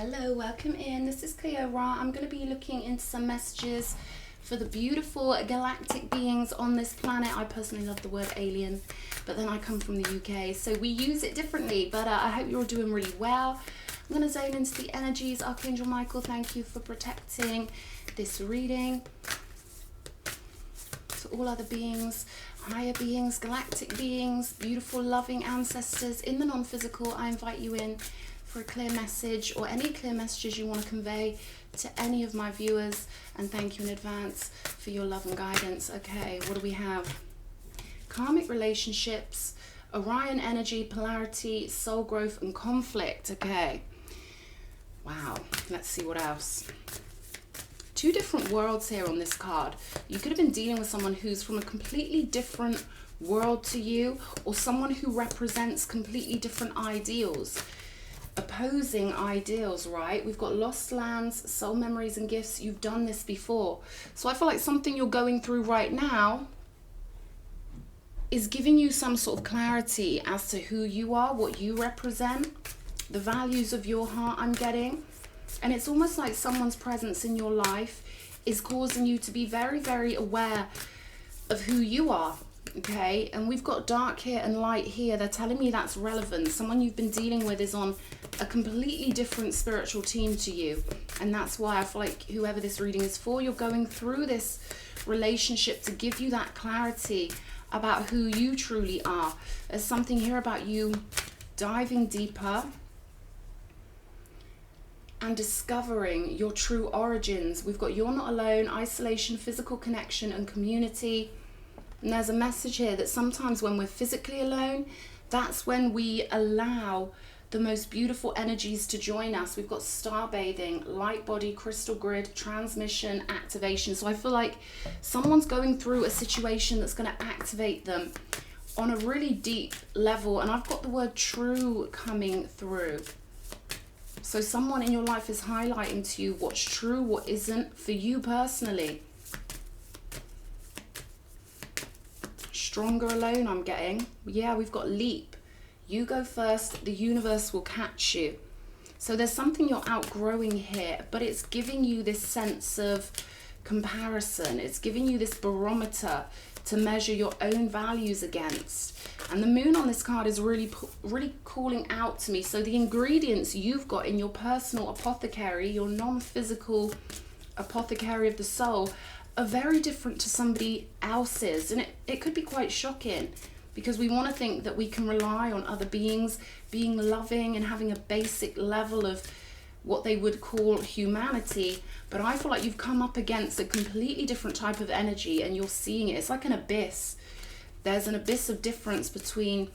Hello, welcome in. This is Cleora. I'm going to be looking into some messages for the beautiful galactic beings on this planet. I personally love the word alien, but then I come from the UK, so we use it differently, but I hope you're doing really well. I'm going to zone into the energies. Archangel Michael, thank you for protecting this reading. To all other beings, higher beings, galactic beings, beautiful loving ancestors in the non-physical, I invite you in for a clear message or any clear messages you want to convey to any of my viewers, and thank you in advance for your love and guidance. Okay, what do we have? Karmic relationships, Orion energy, polarity, soul growth and conflict. Okay, wow, let's see what else. Two different worlds here on this card. You could have been dealing with someone who's from a completely different world to you, or someone who represents completely different ideals. Opposing ideals, right? We've got lost lands, soul memories and gifts. You've done this before. So I feel like something you're going through right now is giving you some sort of clarity as to who you are, what you represent, the values of your heart I'm getting. And it's almost like someone's presence in your life is causing you to be very, very aware of who you are. Okay, and we've got dark here and light here. They're telling me that's relevant. Someone you've been dealing with is on a completely different spiritual team to you, and that's why I feel like whoever this reading is for, you're going through this relationship to give you that clarity about who you truly are. There's something here about you diving deeper and discovering your true origins. We've got you're not alone, isolation, physical connection and community. And there's a message here that sometimes when we're physically alone, that's when we allow the most beautiful energies to join us. We've got star bathing, light body, crystal grid, transmission, activation. So I feel like someone's going through a situation that's going to activate them on a really deep level. And I've got the word true coming through. So someone in your life is highlighting to you what's true, what isn't for you personally. Stronger alone, I'm getting. Yeah, we've got leap. You go first, the universe will catch you. So there's something you're outgrowing here, but it's giving you this sense of comparison. It's giving you this barometer to measure your own values against. And the moon on this card is really calling out to me. So the ingredients you've got in your personal apothecary, your non-physical apothecary of the soul, are very different to somebody else's, and it could be quite shocking because we want to think that we can rely on other beings being loving and having a basic level of what they would call humanity, but I feel like you've come up against a completely different type of energy and you're seeing it. It's like an abyss. There's an abyss of difference between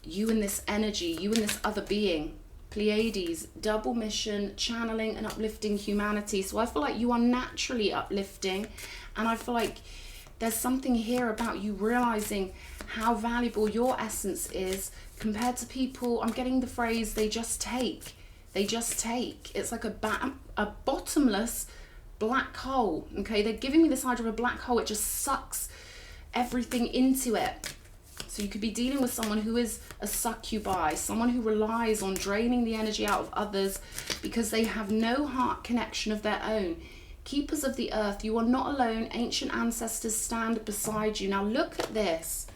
you and this energy, you and this other being. Pleiades, double mission, channeling and uplifting humanity. So I feel like you are naturally uplifting, and I feel like there's something here about you realizing how valuable your essence is compared to people. I'm getting the phrase, they just take. They just take. It's like a bottomless black hole. Okay, they're giving me this idea of a black hole. It just sucks everything into it. So you could be dealing with someone who is a succubi, someone who relies on draining the energy out of others because they have no heart connection of their own. Keepers of the earth, you are not alone. Ancient ancestors stand beside you. Now look at this,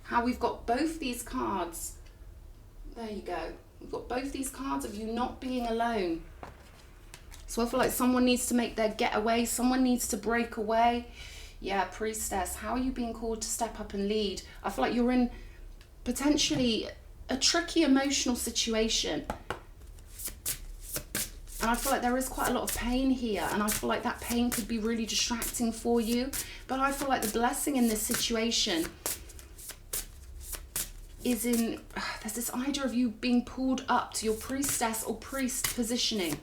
how we've got both these cards. There you go. We've got both these cards of you not being alone. So I feel like someone needs to make their getaway. Someone needs to break away. Yeah, Priestess, how are you being called to step up and lead? I feel like you're in potentially a tricky emotional situation. And I feel like there is quite a lot of pain here. And I feel like that pain could be really distracting for you. But I feel like the blessing in this situation is in, there's this idea of you being pulled up to your priestess or priest positioning.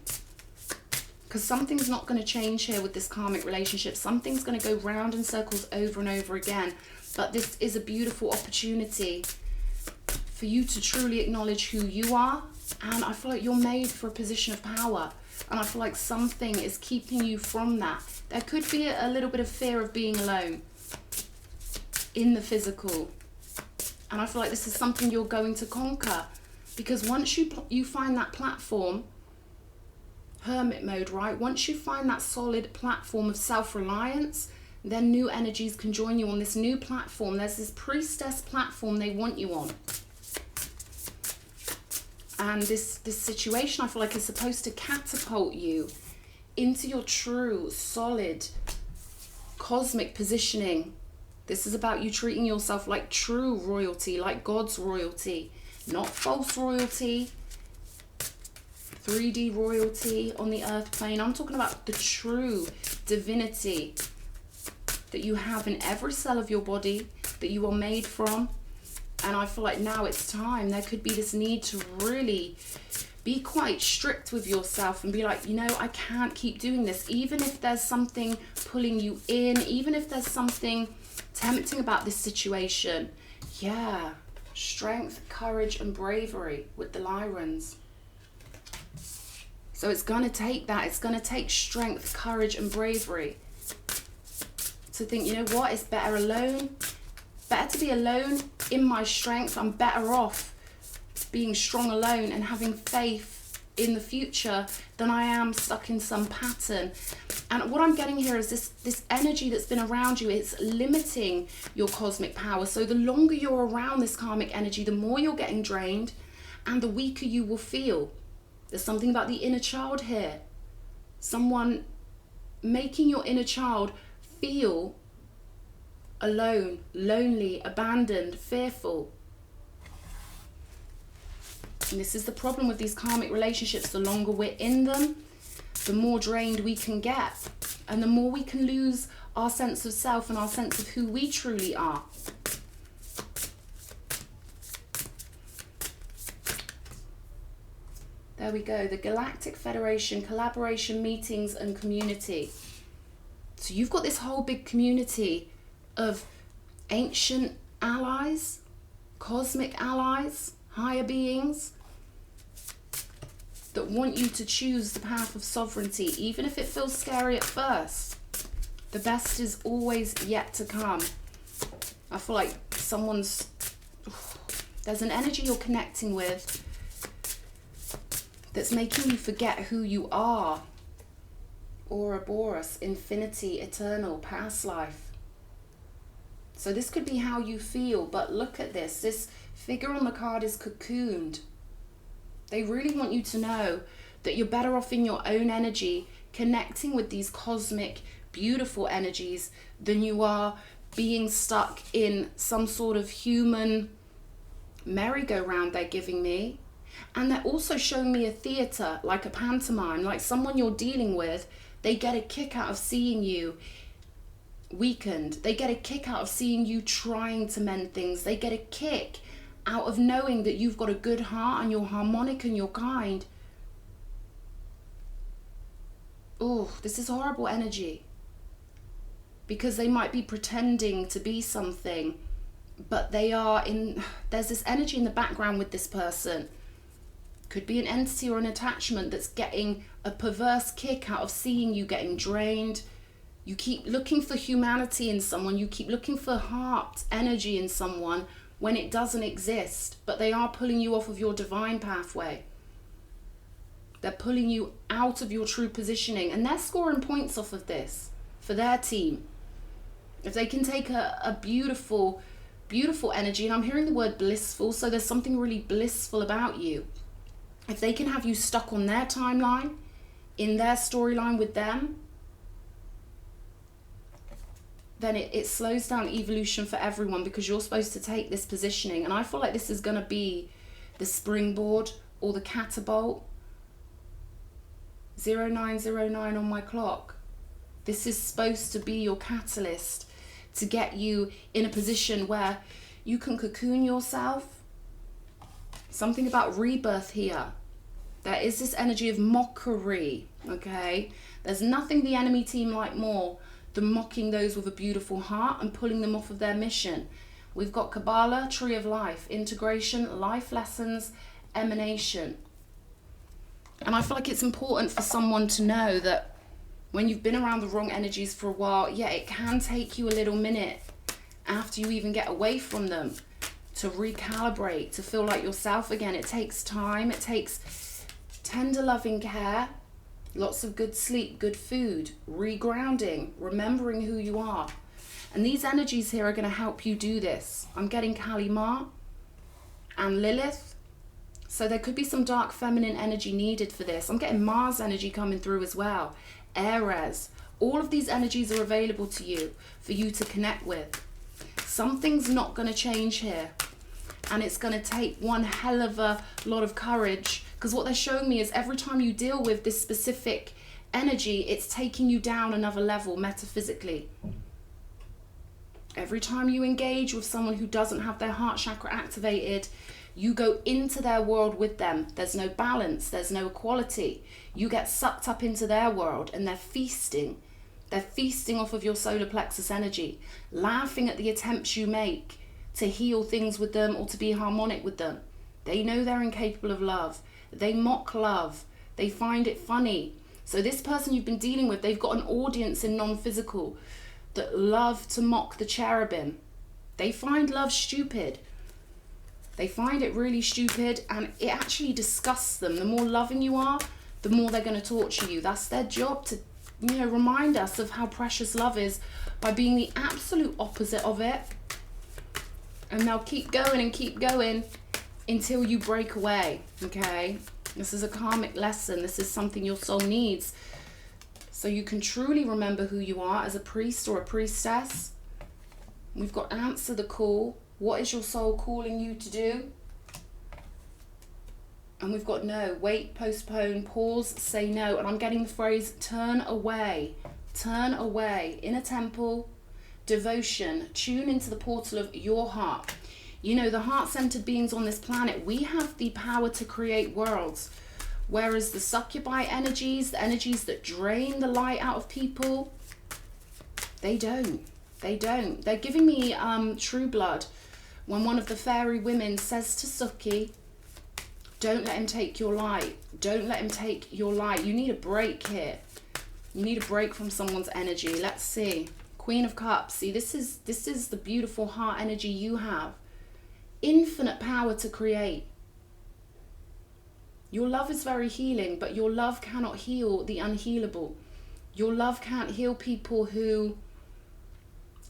Because something's not going to change here with this karmic relationship. Something's going to go round in circles over and over again. But this is a beautiful opportunity for you to truly acknowledge who you are. And I feel like you're made for a position of power. And I feel like something is keeping you from that. There could be a little bit of fear of being alone in the physical. And I feel like this is something you're going to conquer. Because once you find that platform hermit mode, right? Once you find that solid platform of self-reliance, then new energies can join you on this new platform. There's this priestess platform they want you on. And this situation, I feel like, is supposed to catapult you into your true, solid, cosmic positioning. This is about you treating yourself like true royalty, like God's royalty, not false royalty, 3D royalty on the earth plane. I'm talking about the true divinity that you have in every cell of your body, that you are made from. And I feel like now it's time. There could be this need to really be quite strict with yourself and be like, you know, I can't keep doing this. Even if there's something pulling you in, even if there's something tempting about this situation. Yeah, strength, courage, and bravery with the Lyrans. So it's going to take that. It's going to take strength, courage, and bravery to think, you know what, it's better alone. Better to be alone in my strength. I'm better off being strong alone and having faith in the future than I am stuck in some pattern. And what I'm getting here is this energy that's been around you, it's limiting your cosmic power. So the longer you're around this karmic energy, the more you're getting drained and the weaker you will feel. There's something about the inner child here. Someone making your inner child feel alone, lonely, abandoned, fearful. And this is the problem with these karmic relationships. The longer we're in them, the more drained we can get. And the more we can lose our sense of self and our sense of who we truly are. There we go. The Galactic Federation, collaboration, meetings, and community. So you've got this whole big community of ancient allies, cosmic allies, higher beings that want you to choose the path of sovereignty, even if it feels scary at first. The best is always yet to come. I feel like there's an energy you're connecting with that's making you forget who you are. Ouroboros, infinity, eternal, past life. So this could be how you feel, but look at this. This figure on the card is cocooned. They really want you to know that you're better off in your own energy, connecting with these cosmic, beautiful energies, than you are being stuck in some sort of human merry-go-round they're giving me. And they're also showing me a theatre, like a pantomime, like someone you're dealing with. They get a kick out of seeing you weakened. They get a kick out of seeing you trying to mend things. They get a kick out of knowing that you've got a good heart and you're harmonic and you're kind. Oh, this is horrible energy. Because they might be pretending to be something, but there's this energy in the background with this person. Could be an entity or an attachment that's getting a perverse kick out of seeing you getting drained. You keep looking for humanity in someone. You keep looking for heart energy in someone when it doesn't exist. But they are pulling you off of your divine pathway. They're pulling you out of your true positioning. And they're scoring points off of this for their team. If they can take a beautiful, beautiful energy, and I'm hearing the word blissful, so there's something really blissful about you. If they can have you stuck on their timeline, in their storyline with them, then it slows down evolution for everyone, because you're supposed to take this positioning. And I feel like this is going to be the springboard or the catapult. 0909 on my clock. This is supposed to be your catalyst to get you in a position where you can cocoon yourself. Something about rebirth here. There is this energy of mockery, okay? There's nothing the enemy team like more than mocking those with a beautiful heart and pulling them off of their mission. We've got Kabbalah, Tree of Life, integration, life lessons, emanation. And I feel like it's important for someone to know that when you've been around the wrong energies for a while, yeah, it can take you a little minute after you even get away from them to recalibrate, to feel like yourself again. It takes time. It takes tender, loving care Lots of good sleep, good food, regrounding, remembering who you are. And these energies here are going to help you do this. I'm getting Kali Ma and Lilith. So there could be some dark feminine energy needed for this. I'm getting Mars energy coming through as well. Aries. All of these energies are available to you for you to connect with. Something's not going to change here. And it's going to take one hell of a lot of courage. Because what they're showing me is every time you deal with this specific energy, it's taking you down another level metaphysically. Every time you engage with someone who doesn't have their heart chakra activated, you go into their world with them. There's no balance. There's no equality. You get sucked up into their world and they're feasting. They're feasting off of your solar plexus energy, laughing at the attempts you make to heal things with them or to be harmonic with them. They know they're incapable of love. They mock love. They find it funny. So this person you've been dealing with, they've got an audience in non-physical that love to mock the cherubim. They find love stupid. They find it really stupid, and it actually disgusts them. The more loving you are, the more they're going to torture you. That's their job, to, you know, remind us of how precious love is by being the absolute opposite of it. And they'll keep going until you break away, okay? This is a karmic lesson. This is something your soul needs. So you can truly remember who you are as a priest or a priestess. We've got answer the call. What is your soul calling you to do? And we've got no, wait, postpone, pause, say no. And I'm getting the phrase turn away, in a temple, devotion, tune into the portal of your heart. You know, the heart-centered beings on this planet, we have the power to create worlds. Whereas the succubi energies, the energies that drain the light out of people, they don't. They're giving me True Blood when one of the fairy women says to Suki, don't let him take your light. Don't let him take your light. You need a break here. You need a break from someone's energy. Let's see. Queen of Cups. See, this is the beautiful heart energy you have. Infinite power to create. Your love is very healing, but your love cannot heal the unhealable. Your love can't heal people who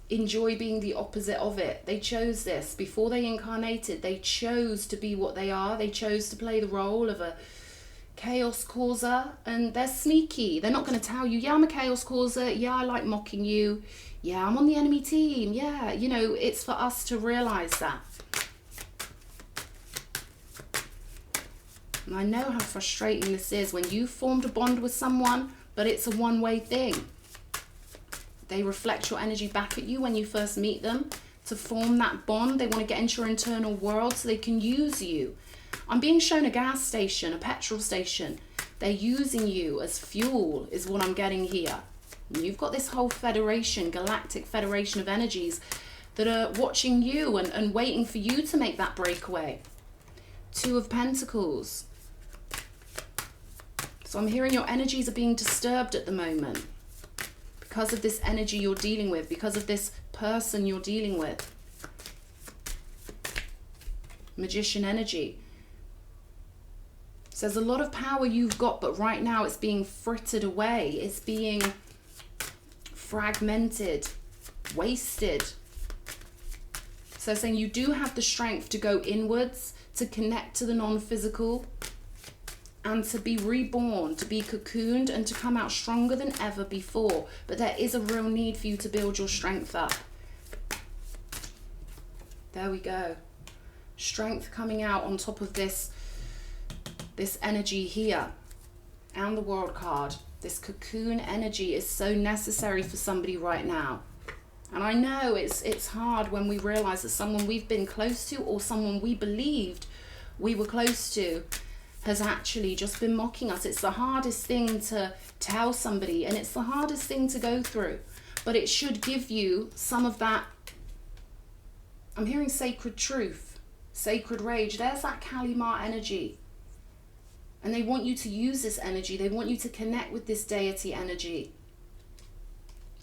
enjoy being the opposite of it. They chose this. Before they incarnated, they chose to be what they are. They chose to play the role of a chaos causer, and they're sneaky. They're not going to tell you, yeah, I'm a chaos causer. Yeah, I like mocking you. Yeah, I'm on the enemy team. Yeah, you know, it's for us to realize that. And I know how frustrating this is when you formed a bond with someone, but it's a one-way thing. They reflect your energy back at you when you first meet them to form that bond. They want to get into your internal world so they can use you. I'm being shown a gas station, a petrol station. They're using you as fuel is what I'm getting here. And you've got this whole federation, galactic federation of energies that are watching you and waiting for you to make that breakaway. Two of Pentacles. So I'm hearing your energies are being disturbed at the moment because of this energy you're dealing with, because of this person you're dealing with. Magician energy. So there's a lot of power you've got, but right now it's being frittered away. It's being fragmented, wasted. So saying you do have the strength to go inwards, to connect to the non-physical, and to be reborn, to be cocooned, and to come out stronger than ever before. But there is a real need for you to build your strength up. There we go. Strength coming out on top of this energy here. And the World card. This cocoon energy is so necessary for somebody right now. And I know it's hard when we realize that someone we've been close to, or someone we believed we were close to, has actually just been mocking us. It's the hardest thing to tell somebody, and it's the hardest thing to go through. But it should give you some of that, I'm hearing sacred truth, sacred rage. There's that Kali Ma energy. And they want you to use this energy. They want you to connect with this deity energy.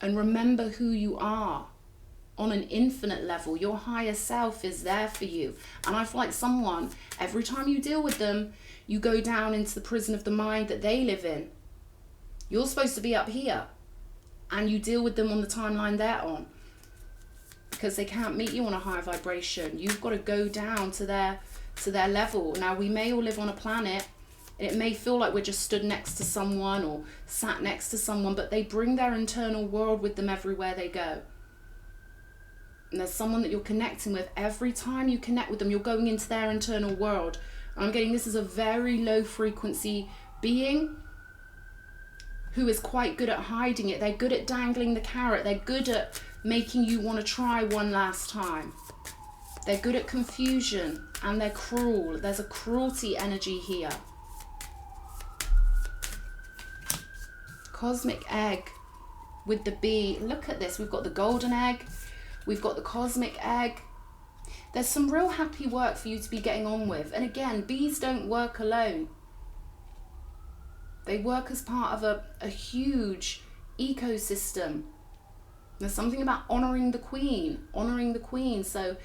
And remember who you are on an infinite level. Your higher self is there for you. And I feel like someone, every time you deal with them, you go down into the prison of the mind that they live in. You're supposed to be up here, and you deal with them on the timeline they're on, because they can't meet you on a high vibration. You've got to go down to their level. Now, we may all live on a planet, and it may feel like we're just stood next to someone or sat next to someone, but they bring their internal world with them everywhere they go. And there's someone that you're connecting with. Every time you connect with them, you're going into their internal world. And I'm getting this is a very low frequency being who is quite good at hiding it. They're good at dangling the carrot. They're good at making you want to try one last time. They're good at confusion, and they're cruel. There's a cruelty energy here. Cosmic egg with the bee. Look at this. We've got the golden egg. We've got the cosmic egg. There's some real happy work for you to be getting on with. And again, bees don't work alone. They work as part of a huge ecosystem. There's something about honoring the queen. Honoring the queen. So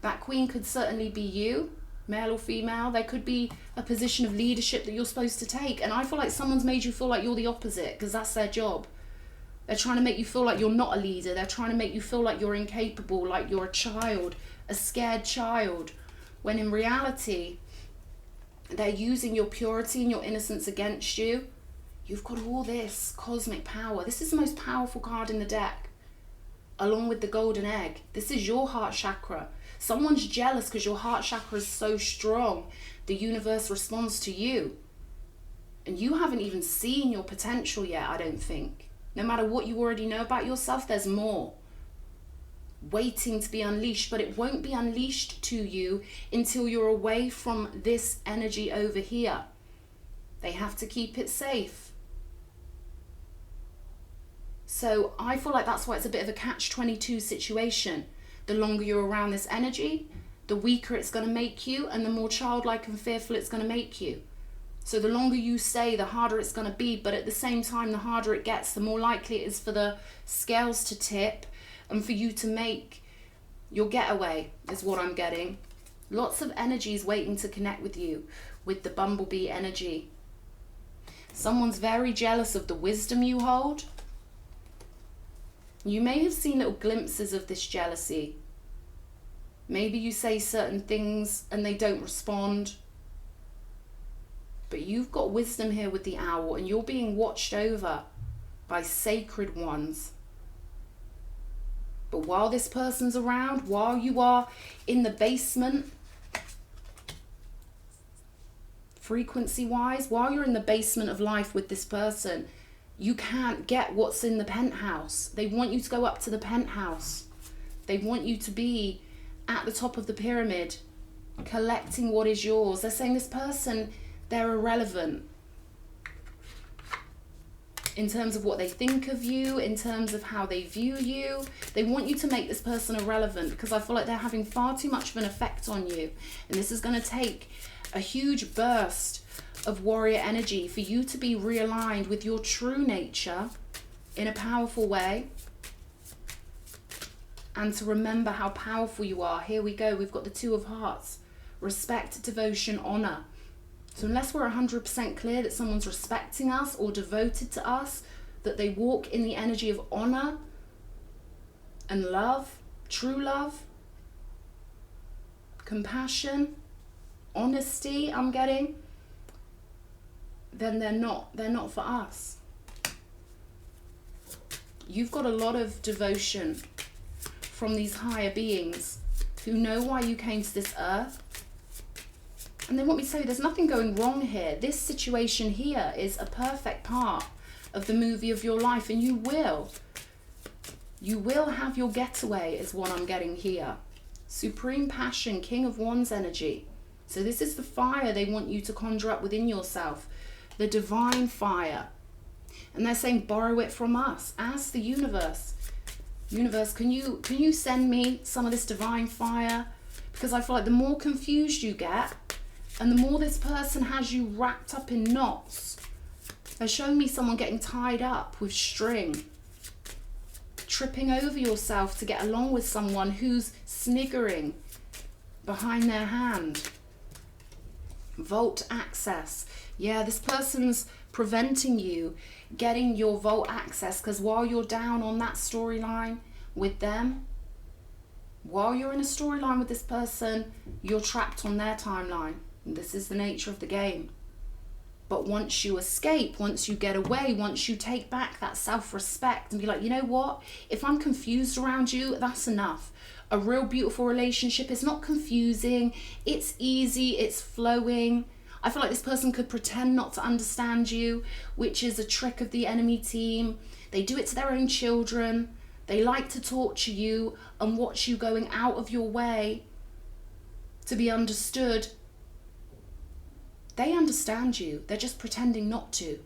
that queen could certainly be you, male or female. There could be a position of leadership that you're supposed to take. And I feel like someone's made you feel like you're the opposite, because that's their job. They're trying to make you feel like you're not a leader. They're trying to make you feel like you're incapable, like you're a child, a scared child. When in reality, they're using your purity and your innocence against you. You've got all this cosmic power. This is the most powerful card in the deck, along with the golden egg. This is your heart chakra. Someone's jealous because your heart chakra is so strong. The universe responds to you. And you haven't even seen your potential yet, I don't think. No matter what you already know about yourself, there's more waiting to be unleashed, but it won't be unleashed to you until you're away from this energy over here. They have to keep it safe. So I feel like that's why it's a bit of a catch-22 situation. The longer you're around this energy, the weaker it's going to make you, and the more childlike and fearful it's going to make you. So the longer you stay, the harder it's going to be. But at the same time, the harder it gets, the more likely it is for the scales to tip and for you to make your getaway, is what I'm getting. Lots of energies waiting to connect with you, with the bumblebee energy. Someone's very jealous of the wisdom you hold. You may have seen little glimpses of this jealousy. Maybe you say certain things and they don't respond. But you've got wisdom here with the owl, and you're being watched over by sacred ones. But while this person's around, while you are in the basement, frequency-wise, while you're in the basement of life with this person, you can't get what's in the penthouse. They want you to go up to the penthouse. They want you to be at the top of the pyramid, collecting what is yours. They're saying this person, they're irrelevant in terms of what they think of you, in terms of how they view you. They want you to make this person irrelevant, because I feel like they're having far too much of an effect on you. And this is going to take a huge burst of warrior energy for you to be realigned with your true nature in a powerful way, and to remember how powerful you are. Here we go. We've got the Two of Hearts. Respect, devotion, honor. So unless we're 100% clear that someone's respecting us or devoted to us, that they walk in the energy of honor and love, true love, compassion, honesty, I'm getting, then they're not for us. You've got a lot of devotion from these higher beings who know why you came to this earth. And they want me to say there's nothing going wrong here. This situation here is a perfect part of the movie of your life, and you will have your getaway, is what I'm getting here. Supreme passion, King of Wands energy. So this is the fire they want you to conjure up within yourself, the divine fire. And they're saying borrow it from us. Ask the universe. Universe, can you send me some of this divine fire? Because I feel like the more confused you get, and the more this person has you wrapped up in knots. They're showing me someone getting tied up with string, tripping over yourself to get along with someone who's sniggering behind their hand. Vault access. Yeah, this person's preventing you getting your vault access, because while you're down on that storyline with them, while you're in a storyline with this person, you're trapped on their timeline. And this is the nature of the game. But once you escape, once you get away, once you take back that self-respect and be like, you know what? If I'm confused around you, that's enough. A real beautiful relationship is not confusing. It's easy. It's flowing. I feel like this person could pretend not to understand you, which is a trick of the enemy team. They do it to their own children. They like to torture you and watch you going out of your way to be understood. They understand you. They're just pretending not to.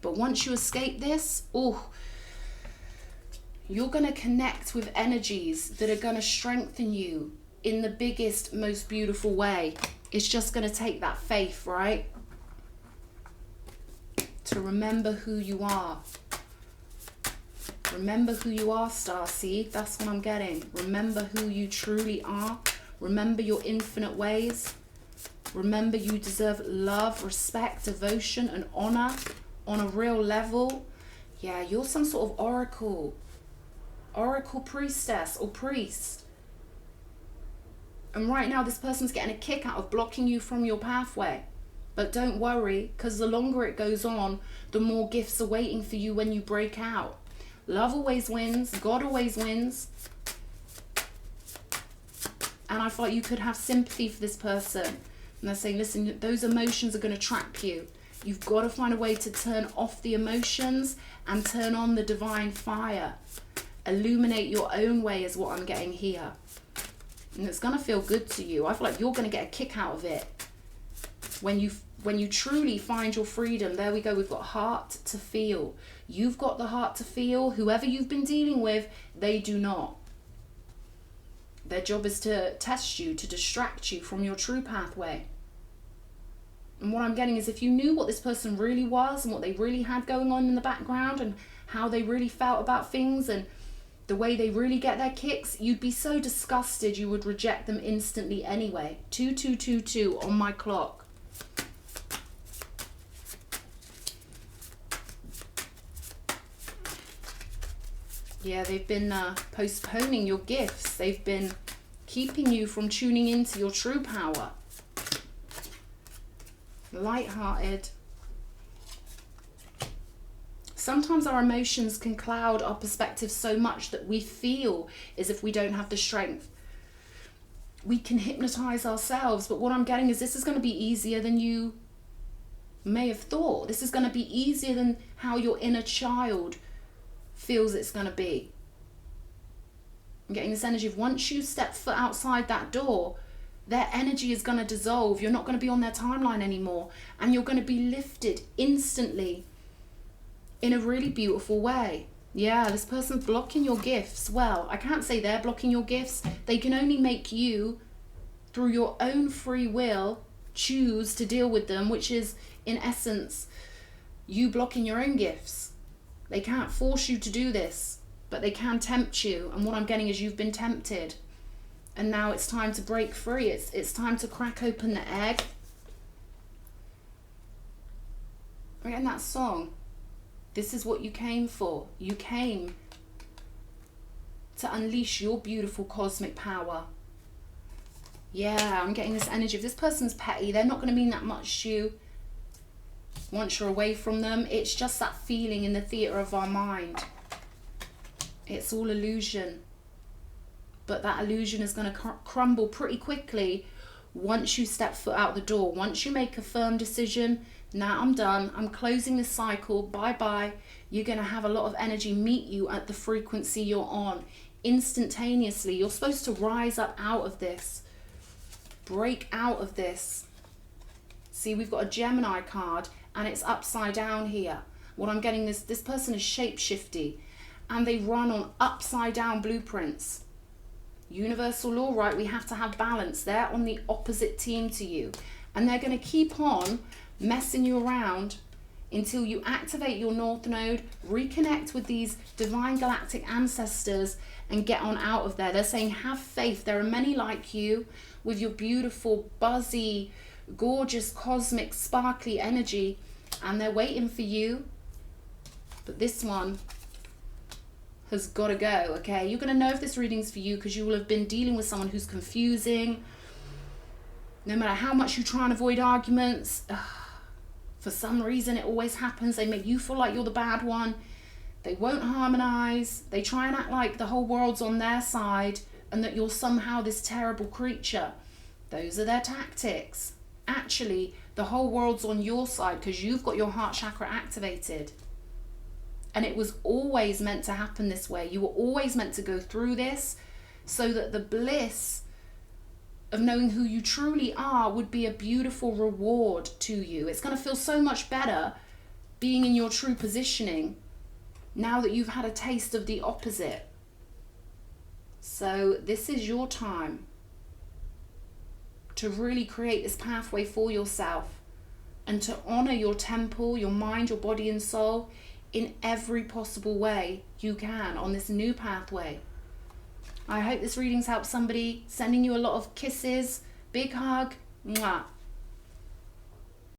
But once you escape this, you're going to connect with energies that are going to strengthen you in the biggest, most beautiful way. It's just going to take that faith, right? To remember who you are. Remember who you are, Starseed. That's what I'm getting. Remember who you truly are. Remember your infinite ways. Remember you deserve love, respect, devotion, and honor on a real level. Yeah, you're some sort of oracle. Oracle priestess or priest. And right now this person's getting a kick out of blocking you from your pathway. But don't worry, because the longer it goes on, the more gifts are waiting for you when you break out. Love always wins. God always wins. And I thought you could have sympathy for this person. And they're saying, listen, those emotions are going to trap you. You've got to find a way to turn off the emotions and turn on the divine fire. Illuminate your own way is what I'm getting here. And it's going to feel good to you. I feel like you're going to get a kick out of it. When you truly find your freedom, there we go. We've got heart to feel. You've got the heart to feel. Whoever you've been dealing with, they do not. Their job is to test you, to distract you from your true pathway. And what I'm getting is if you knew what this person really was and what they really had going on in the background and how they really felt about things and the way they really get their kicks, you'd be so disgusted you would reject them instantly anyway. 2222 on my clock. Yeah, they've been postponing your gifts. They've been keeping you from tuning into your true power. Light-hearted. Sometimes our emotions can cloud our perspective so much that we feel as if we don't have the strength. We can hypnotize ourselves, but what I'm getting is this is going to be easier than you may have thought. This is going to be easier than how your inner child feels it's going to be. I'm getting this energy of once you step foot outside that door, their energy is going to dissolve. You're not going to be on their timeline anymore, and you're going to be lifted instantly in a really beautiful way. Yeah, this person's blocking your gifts. Well, I can't say they're blocking your gifts. They can only make you, through your own free will, choose to deal with them, which is in essence you blocking your own gifts. They can't force you to do this, but they can tempt you. And what I'm getting is you've been tempted. And now it's time to break free. It's time to crack open the egg. We're getting that song. This is what you came for. You came to unleash your beautiful cosmic power. Yeah, I'm getting this energy. If this person's petty, they're not going to mean that much to you. Once you're away from them, it's just that feeling in the theatre of our mind. It's all illusion. But that illusion is going to crumble pretty quickly once you step foot out the door. Once you make a firm decision, now I'm done. I'm closing this cycle. Bye-bye. You're going to have a lot of energy meet you at the frequency you're on. Instantaneously. You're supposed to rise up out of this. Break out of this. See, we've got a Gemini card. And it's upside down here. What I'm getting is this person is shape-shifty. And they run on upside down blueprints. Universal law, right? We have to have balance. They're on the opposite team to you. And they're going to keep on messing you around until you activate your North Node, reconnect with these divine galactic ancestors, and get on out of there. They're saying, have faith. There are many like you with your beautiful, buzzy, gorgeous, cosmic, sparkly energy. and they're waiting for you. But this one has got to go, okay? You're going to know if this reading's for you because you will have been dealing with someone who's confusing. No matter how much you try and avoid arguments, for some reason it always happens. They make you feel like you're the bad one. They won't harmonize. They try and act like the whole world's on their side and that you're somehow this terrible creature. Those are their tactics. Actually, the whole world's on your side because you've got your heart chakra activated. And it was always meant to happen this way. You were always meant to go through this so that the bliss of knowing who you truly are would be a beautiful reward to you. It's going to feel so much better being in your true positioning now that you've had a taste of the opposite. So this is your time to really create this pathway for yourself and to honor your temple, your mind, your body and soul in every possible way you can on this new pathway. I hope this reading's helped somebody. Sending you a lot of kisses. Big hug. Mwah.